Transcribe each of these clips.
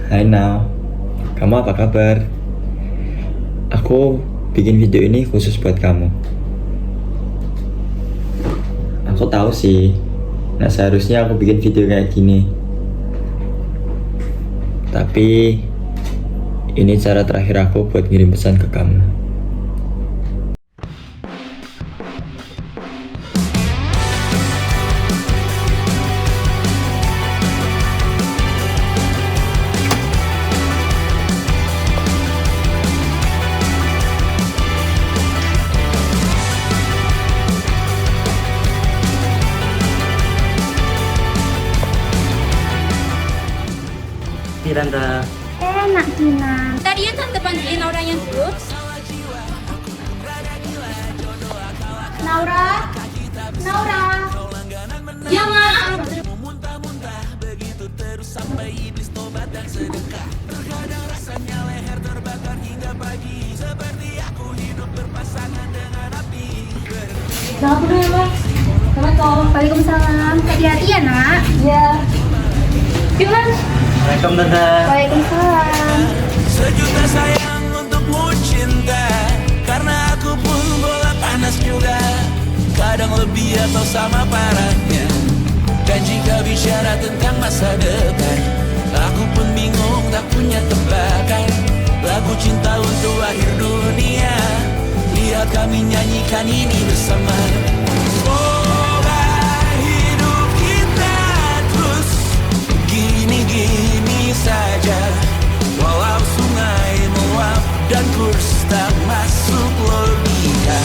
Hai Nau, kamu apa kabar? Aku bikin video ini khusus buat kamu. Aku tahu sih, nah seharusnya aku bikin video kayak gini. Tapi ini cara terakhir aku buat ngirim pesan ke kamu. Tante. Enak Gina. Tadi yang tante panggilin orangnya dulu. Naura, Naura. Ya maaf. Jangan dulu ya Mas. Assalamualaikum. Waalaikumsalam. Hati-hati ya nak. Ya. Gimana? Assalamualaikum Tante. Waalaikumsalam. Sejuta sayang untukmu cinta, karena aku pun bola panas juga, kadang lebih atau sama parahnya. Dan jika bicara tentang masa depan, aku pun bingung tak punya tebakan. Lagu cinta untuk akhir dunia, lihat kami nyanyikan ini bersama. Semoga hidup kita terus gini-gini saja, walau sungai meluap dan kurs tak masuk logika.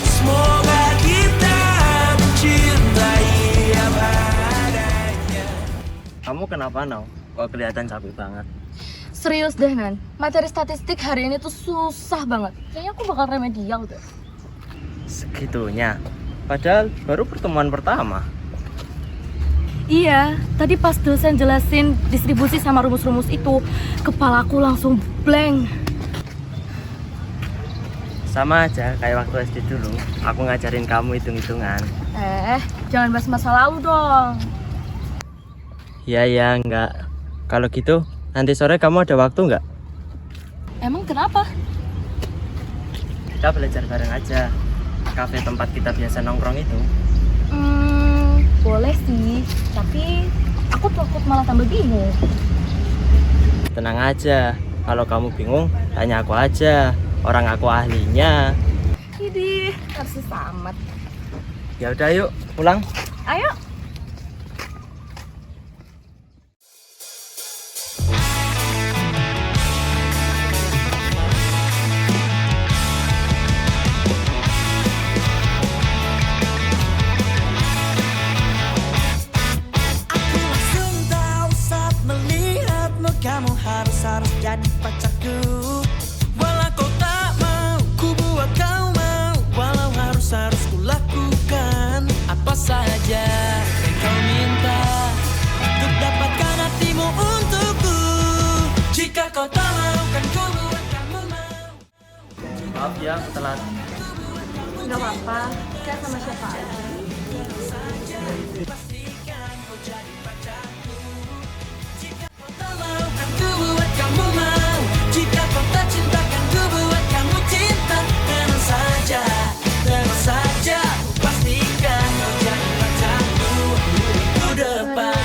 Semoga kita mencintai apa adanya. Kamu kenapa Nau? Kok kelihatan capek banget? Serius deh Nan, materi statistik hari ini tuh susah banget. Kayaknya aku bakal remedial deh. Segitunya. Padahal baru pertemuan pertama. Iya, tadi pas dosen jelasin distribusi sama rumus-rumus itu, kepalaku langsung blank. Sama aja kayak waktu SD dulu. Aku ngajarin kamu hitung-hitungan. Jangan bahas masa lalu dong. Ya enggak. Kalau gitu nanti sore kamu ada waktu nggak? Emang kenapa? Kita belajar bareng aja. Kafe tempat kita biasa nongkrong itu. Boleh sih, tapi aku takut malah tambah bingung. Tenang aja. Kalau kamu bingung, tanya aku aja. Orang aku ahlinya. Idih, harus amat. Ya udah yuk, pulang. Ayo. Aku langsung tahu saat melihatmu, kamu harus jadi pacarku. Walau kau tak mau, ku buat kau mau. Walau harus ku lakukan apa saja yang kau minta, untuk dapatkan hatimu untukku. Jika kau tak mau, kan ku buat kamu mau. Maaf ya, telat. Gak apa-apa, kita sama siapa aja. Pastikan kau jadi pacarku. Jika kau tak mau, kan ku buat kamu mau. Jika kau tak cinta, kan ku buat kamu cinta. Tenang saja, ku pastikan kau jadi pacarku minggu depan.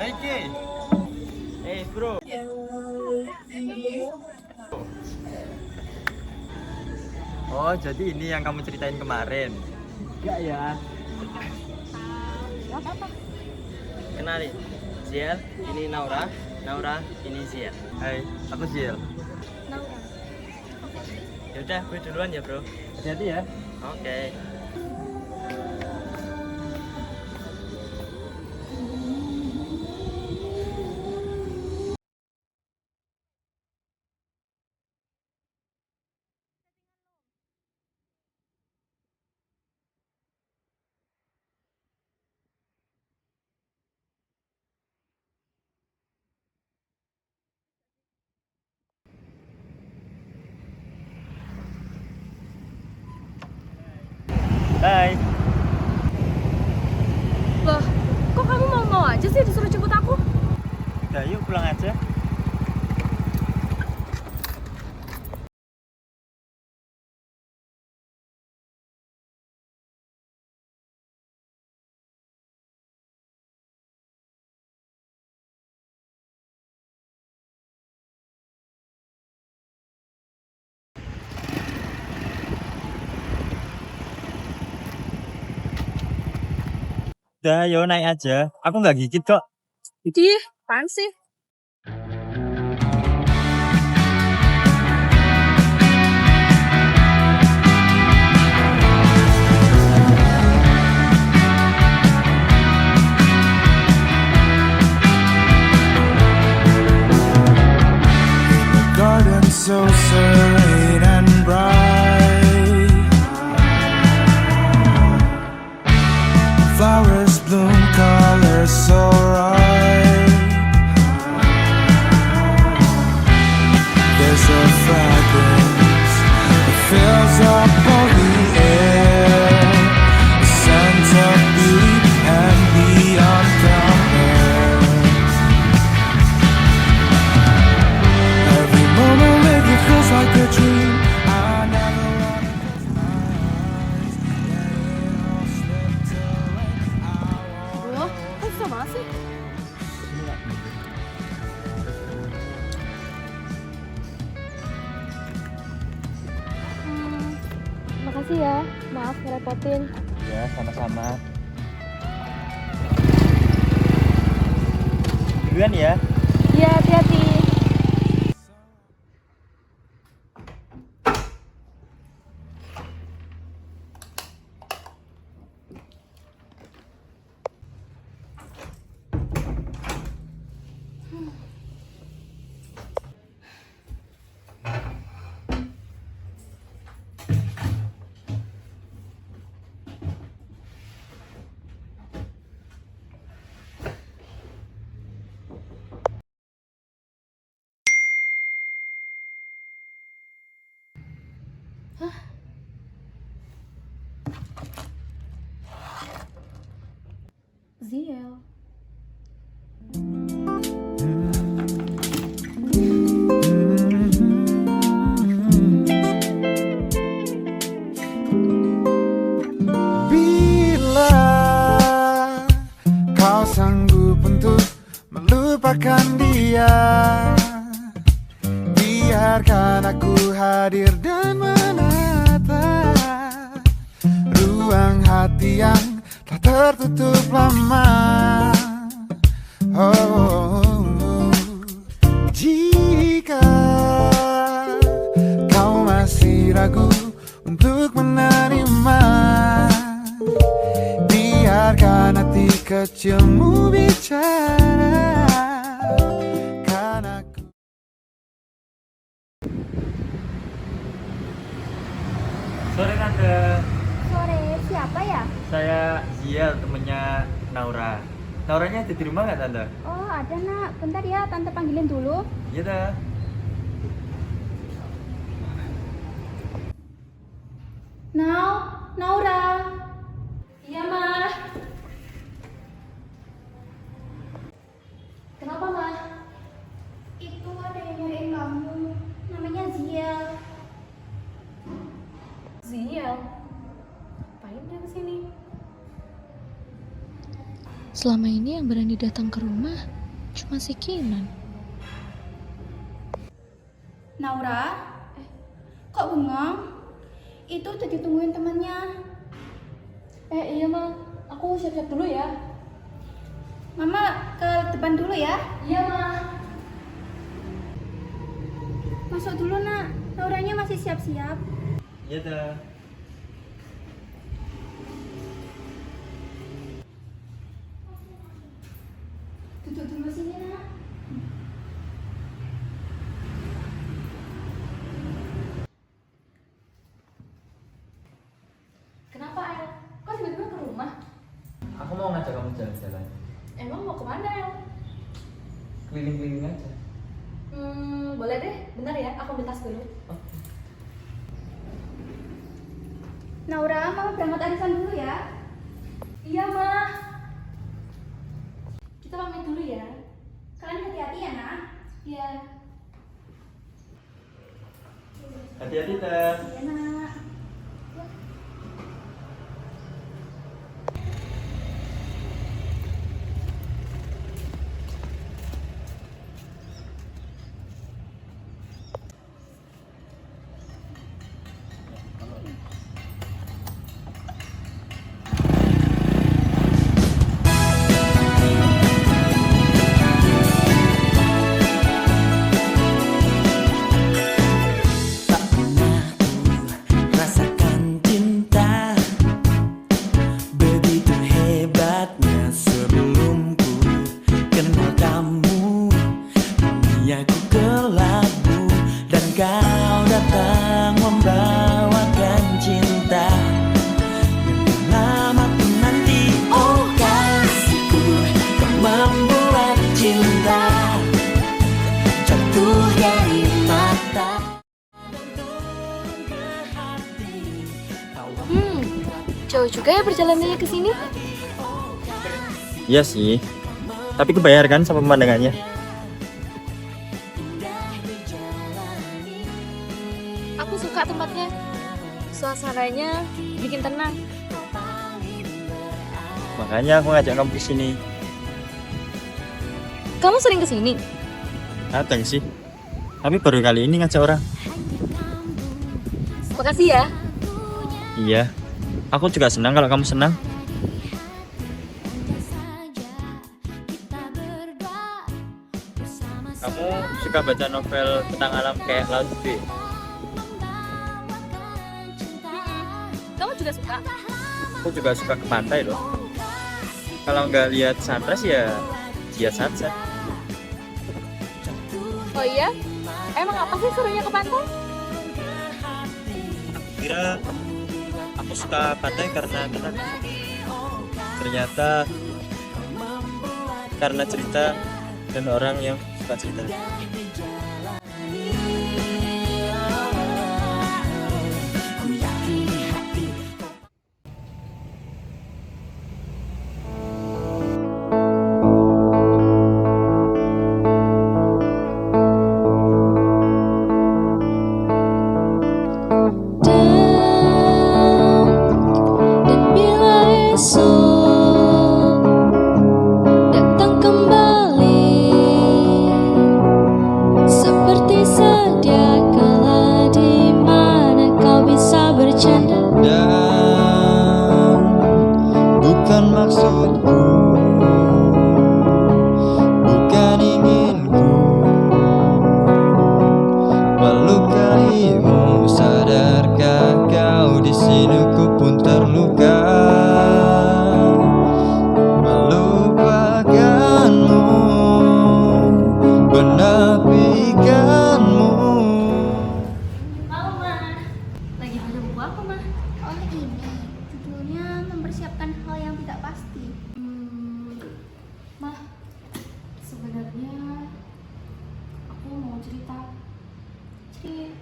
Hey Ki. Hey bro. Oh, jadi ini yang kamu ceritain kemarin. Enggak ya. Kenalin, Ziel, ini Naura. Naura, ini Ziel. Hai, aku Ziel. Naura. Ya udah, gue duluan ya, bro. Hati-hati ya. Oke. Bye. Loh, kok kamu mau-mau aja sih disuruh jemput aku? Udah yuk pulang aja. Udah, yo naik aja. Aku nggak gigit kok. Ih, apaan sih? Garden so serene and bright, flowers bloom, colors so right. There's a fragrance that fills up all the air, a sense of beauty and beyond compare. Every moment with you feels like a dream. I never wanna close my eyes, yet it all slipped away. Loh, kok susah banget sih? Makasih ya, maaf ngerepotin. Ya, sama-sama. Duluan ya. Iya, hati-hati. Ziel. Bila kau sanggup untuk melupakan dia, biarkan aku hadir dan menata ruang hati yang telah tertutup lama. Oh, jika kau masih ragu untuk menerima, biarkan hati kecilmu bicara, kan aku. Sore Tante. Sore, siapa ya? Saya Ziel, temennya Naura. Nauranya ada di rumah nggak Tante? Oh, ada nak. Bentar ya, tante panggilin dulu. Iya dah. Naura. Iya, Ma. Kenapa, Ma? Itu ada yang nyariin kamu. Namanya Ziel. Ziel. Ngapain dia kesini? Selama ini yang berani datang ke rumah cuma si Kinan. Naura? Kok bengong? Itu udah ditungguin temannya. Iya, Ma. Aku siap-siap dulu ya. Mama ke depan dulu ya. Iya, Ma. Masuk dulu nak. Nauranya masih siap-siap. Iya dah. Duduk dulu sini nak. Kenapa, El? Kok tiba-tiba ke rumah? Aku mau ngajak kamu jalan-jalan. Emang mau kemana, El? Keliling-keliling aja. Boleh deh. Bentar ya, aku ambil tas dulu. Naura, mama berangkat arisan dulu ya. Iya, Ma. Kita pamit dulu ya. Kalian hati-hati ya, nak. Iya. Hati-hati, Teh. Iya, nak. Tak pernah ku rasakan cinta begitu hebatnya sebelum ku kenal kamu. Duniaku kelabu dan kau datang membawakan cinta yang lama pun nanti. Oh kasihku, kau membuat cinta jatuh dari mata. Jauh juga ya perjalanannya ke sini. Iya sih. Tapi kebayar kan sama pemandangannya? Aku suka tempatnya. Suasananya bikin tenang. Makanya aku ngajak kamu ke sini. Kamu sering ke sini? Datang sih. Tapi baru kali ini ngajak orang. Makasih ya. Iya. Aku juga senang kalau kamu senang. Kamu suka baca novel tentang alam kayak Laut B? Kamu juga suka? Aku juga suka ke pantai loh. Kalau nggak lihat sunrise ya lihat sunset. Oh iya? Emang apa sih serunya ke pantai? Kira aku suka pantai karena tenang. Ternyata karena cerita dan orang yang suka cerita. Dan bila esok datang kembali seperti sedia kala, di mana kau bisa bercanda. Dan bukan maksudku, bukan inginku melukaimu. Sadarkah kau di sini ku pun terluka, melupakanmu, menafikanmu. Halo, Ma. Lagi baca buku apa, Ma? Oh, ini judulnya mempersiapkan hal yang tidak pasti. Mah, sebenarnya aku mau cerita. Jadi,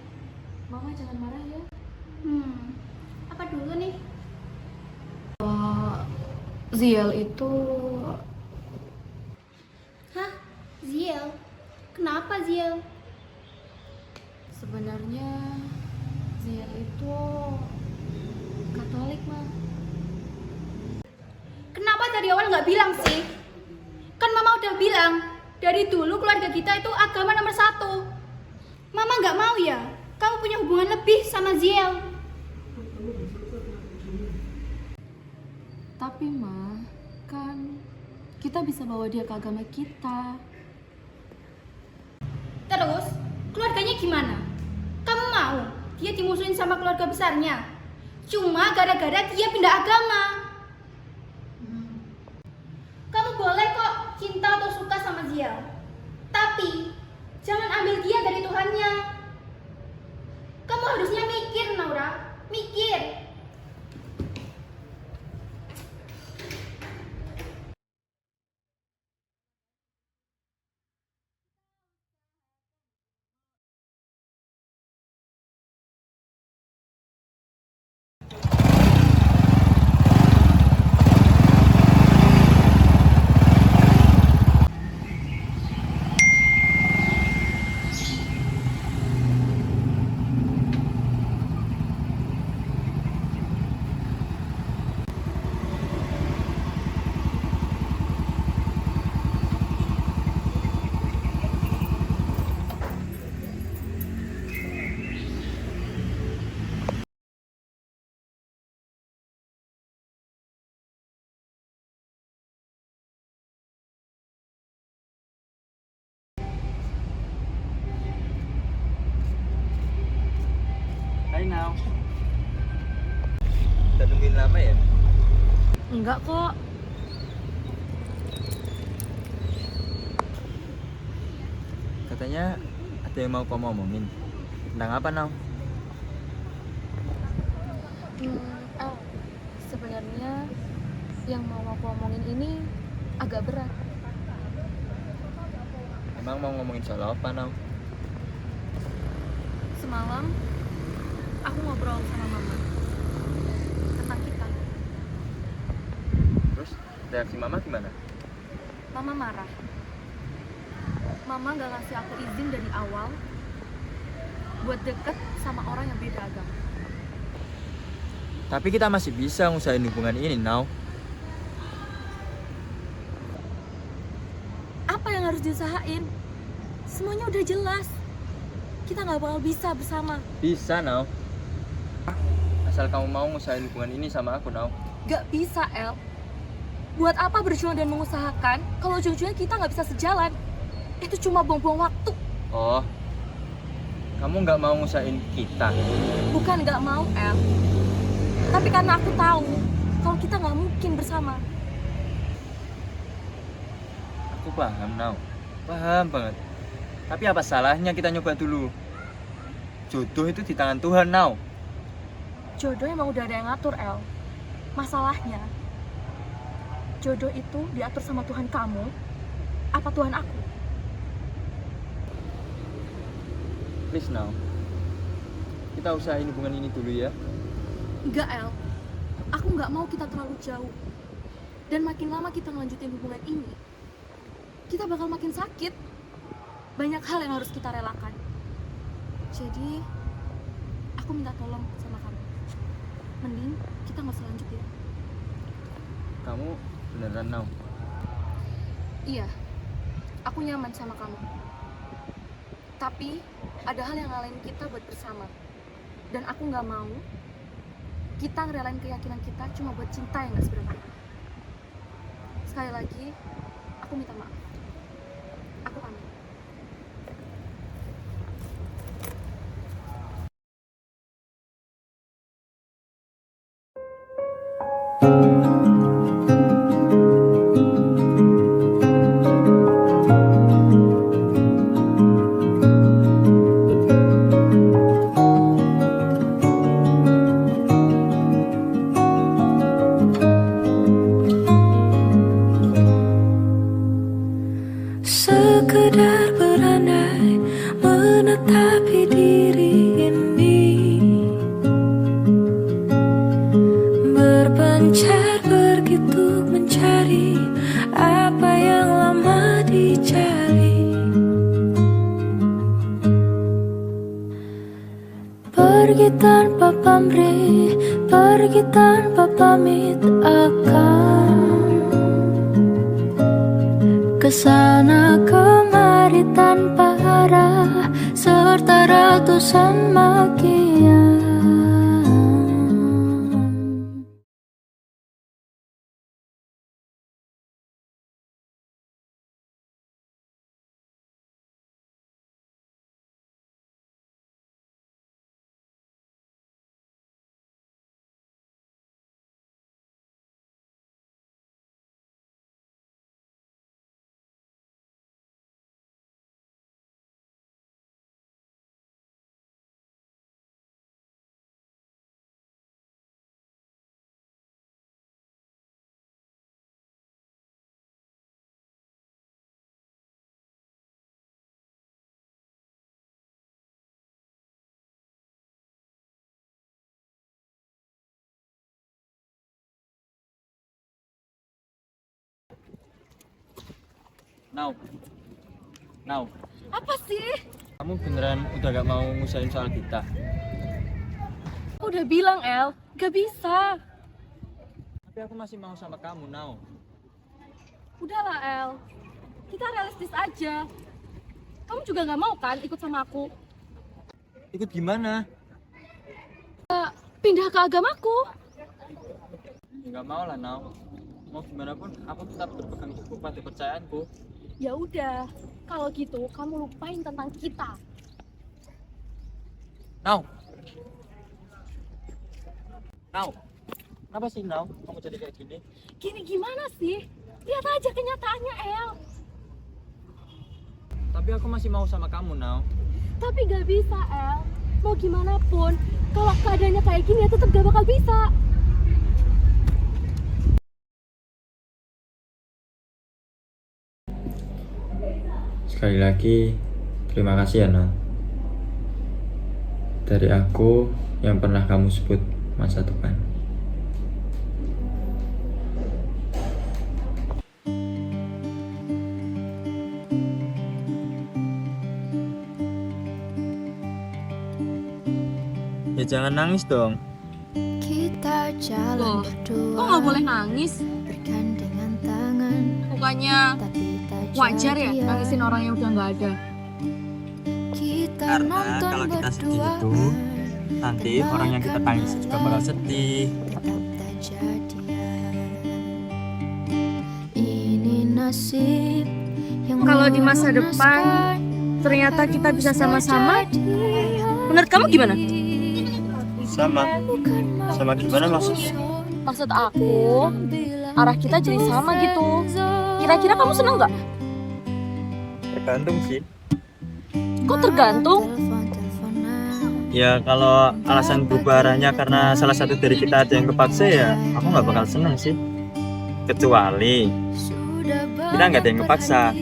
Mama jangan marah ya. Apa dulu nih? Ziel itu Hah? Ziel? Kenapa Ziel? sebenarnya Ziel itu Katolik, Ma. Kenapa dari awal nggak bilang sih? Kan Mama udah bilang, dari dulu keluarga kita itu agama nomor 1. Mama nggak mau ya? Kamu punya hubungan lebih sama Ziel. Tapi, Ma, kan kita bisa bawa dia ke agama kita. Terus, keluarganya gimana? Kamu mau dia dimusuhin sama keluarga besarnya? Cuma gara-gara dia pindah agama. Kamu boleh kok cinta atau suka sama Ziel. Tapi, jangan ambil dia dari Tuhannya. Kamu harusnya mikir, Naura. Mikir. El. Udah nungguin lama ya? Enggak kok. Katanya ada yang mau kamu omongin. Tentang apa, Nau? El, sebenarnya yang mau aku omongin ini agak berat. Emang mau ngomongin soal apa, Nau? Semalam aku ngobrol sama mama tentang kita. Terus reaksi mama gimana? Mama marah. Mama gak ngasih aku izin dari awal buat deket sama orang yang beda agama. Tapi kita masih bisa ngusahain hubungan ini, Nau. Apa yang harus diusahain? Semuanya udah jelas. Kita gak bakal bisa bersama. Bisa, Nau. Asal kamu mau ngusahain hubungan ini sama aku, Nau. Gak bisa, El. Buat apa berjuang dan mengusahakan kalau ujung-ujungnya kita gak bisa sejalan? Itu cuma buang-buang waktu. Oh, kamu nggak mau ngusahain kita? Bukan gak mau, El. Tapi karena aku tahu kalau kita gak mungkin bersama. Aku paham, Nau. Paham banget. Tapi apa salahnya kita nyoba dulu? Jodoh itu di tangan Tuhan, Nau. Jodoh emang udah ada yang ngatur, El. Masalahnya, jodoh itu diatur sama Tuhan kamu, apa Tuhan aku? Please, Nau. Kita usahain hubungan ini dulu ya. Enggak, El. Aku nggak mau kita terlalu jauh. Dan makin lama kita ngelanjutin hubungan ini, kita bakal makin sakit. Banyak hal yang harus kita relakan. Jadi, aku minta tolong sama kamu. Mending kita nggak usah lanjut ya. Kamu beneran, Nau? Iya, aku nyaman sama kamu. Tapi, ada hal yang ngalahin kita buat bersama. Dan aku nggak mau kita ngerelain keyakinan kita cuma buat cinta yang gak seberapa. Sekali lagi, aku minta maaf. Aku pamit. Sekedar berandai menetapi diri ini, berpencar begitu mencari apa yang lama dicari. Pergi tanpa pamrih, pergi tanpa pamit akan kesana kemari tanpa arah serta ratusan makian. Nau. Nau, Apa sih? kamu beneran udah gak mau ngusahain soal kita? Aku udah bilang, El, gak bisa. Tapi aku masih mau sama kamu, Nau. Udahlah, El. Kita realistis aja. Kamu juga gak mau kan ikut sama aku? Ikut gimana? Pindah ke agamaku. Gak mau lah, Nau. Mau gimana pun, aku tetap berpegang teguh pada kepercayaanku. Ya udah, kalau gitu kamu lupain tentang kita. Nau, Nau, kenapa sih Nau? Kamu jadi kayak gini? Gini gimana sih? Lihat aja kenyataannya, El. Tapi aku masih mau sama kamu, Nau. Tapi gak bisa, El. Mau gimana pun, kalau keadaannya kayak gini ya tetap gak bakal bisa. Sekali lagi, terima kasih ya Nau. Dari aku yang pernah kamu sebut masa depan. Ya jangan nangis dong. Kita jalan Loh, berdua. kok gak boleh nangis? Bergandengan tangan, Bukannya tapi tak wajar ya jadi. nangisin orang yang udah gak ada? Kita Karena nonton kalau kita sedih berdua, itu, nanti orang yang kita tangis juga bakal sedih. tetap tak jadian. Ini nasib yang Kalau di masa depan, mengenaskan, ternyata kita bisa sama-sama. jadian. Menurut kamu gimana? Sama. Sama gimana maksudnya? Maksud aku, arah kita jadi sama gitu. Kira-kira kamu seneng gak? Tergantung sih. Kok tergantung? Ya kalau alasan berubah arahnya karena salah satu dari kita ada yang kepaksa ya aku nggak bakal seneng sih. Kecuali kita nggak ada yang kepaksa,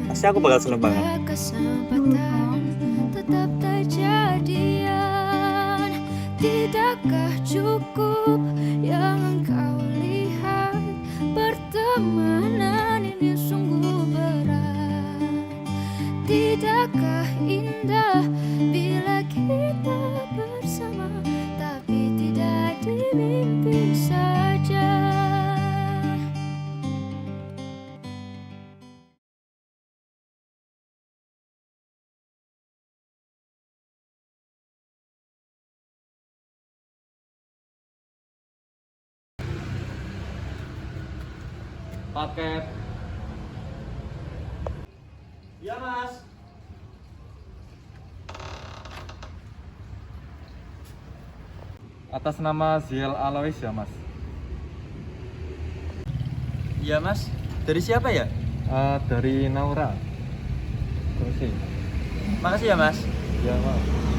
pasti aku bakal seneng banget. Kesempatan tetap tak jadian. Tidakkah cukup yang engkau lihat? Pertemanan ini sungguh berat. Tidakkah indah bila kita bersama, tapi tidak di mimpi saja. Paket. Iya mas. Atas nama Ziel Alois ya mas. Iya mas. Dari siapa ya? Dari Naura. Terus Makasih ya mas. ya mas.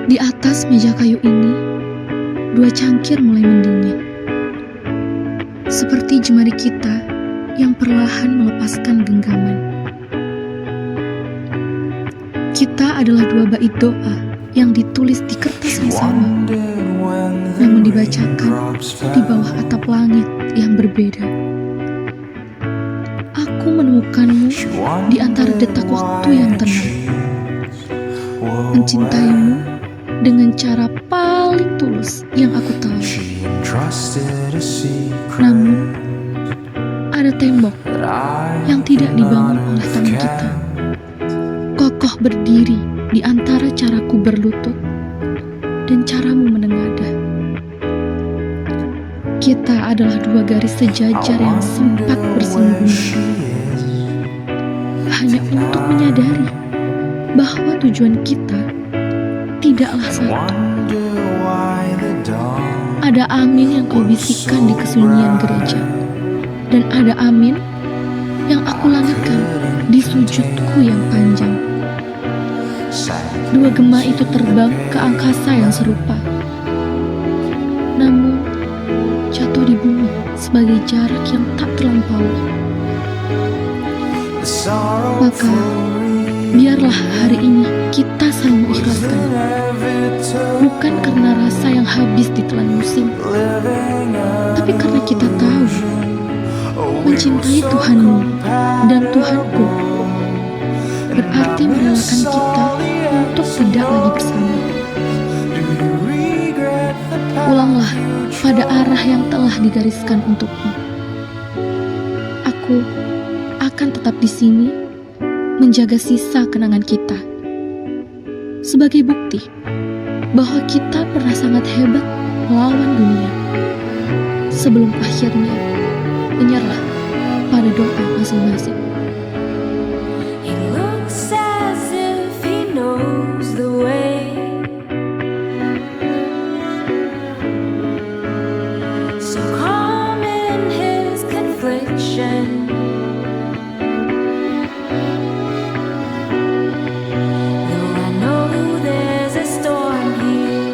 Di atas meja kayu ini, 2 cangkir mulai mendingin. Seperti jemari kita yang perlahan melepaskan genggaman. Kita adalah 2 bait doa yang ditulis di kertas yang sama, namun dibacakan di bawah atap langit yang berbeda. Aku menemukanmu di antara detak waktu yang tenang, mencintaimu dengan cara paling tulus yang aku tahu. Namun, ada tembok yang tidak dibangun oleh tangan kita, kokoh berdiri di antara caraku berlutut dan caramu menengadah. Kita adalah 2 garis sejajar yang sempat bersinggungan, hanya untuk menyadari bahwa tujuan kita tidaklah satu. Ada amin yang kau bisikkan di kesunyian gereja, dan ada amin yang aku langitkan di sujudku yang panjang. 2 gema itu terbang ke angkasa yang serupa, namun jatuh di bumi sebagai jarak yang tak terlampaui. Maka biarlah hari ini kita saling mengikhlaskan, bukan karena rasa yang habis ditelan musim, tapi karena kita tahu mencintai Tuhanmu dan Tuhanku berarti merelakan kita untuk tidak lagi bersama. Pulanglah pada arah yang telah digariskan untukmu. Aku akan tetap di sini menjaga sisa kenangan kita sebagai bukti bahwa kita pernah sangat hebat melawan dunia sebelum akhirnya menyerah pada doa masing-masing. He looks as if he knows the way. So calm in his confliction. Though I know there's a storm here,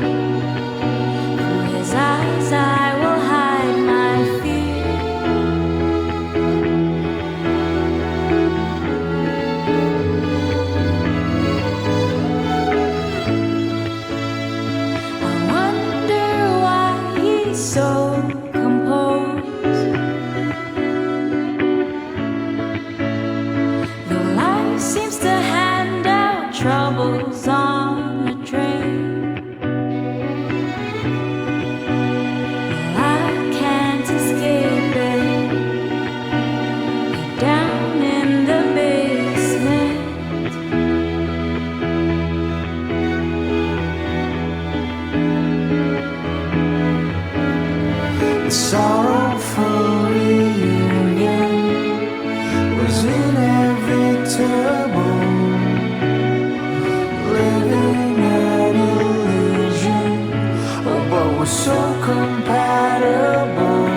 through his eyes I will hide my fear. I wonder why he's so composed. Though life seems to hand out troubles on a train, I can't escape it. Down in the basement. The sorrowful reunion was inevitable. Living an illusion, but we're so compatible.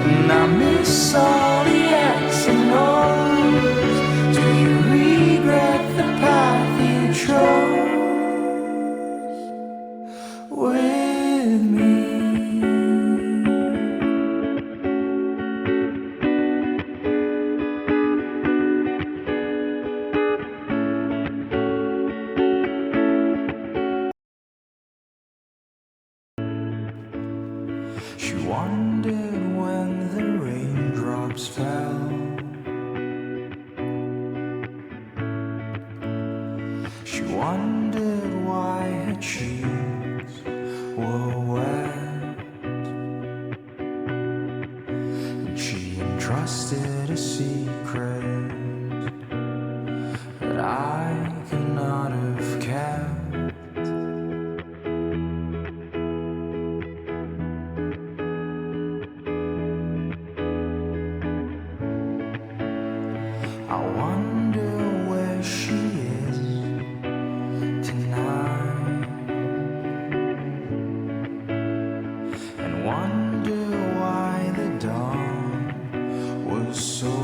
And I miss all the X and O's. Do you regret the path you chose with me? She wondered when the raindrops fell. She wondered why her cheeks were wet. And she entrusted a secret that I could not have kept. I wonder where she is tonight, and wonder why the dawn was so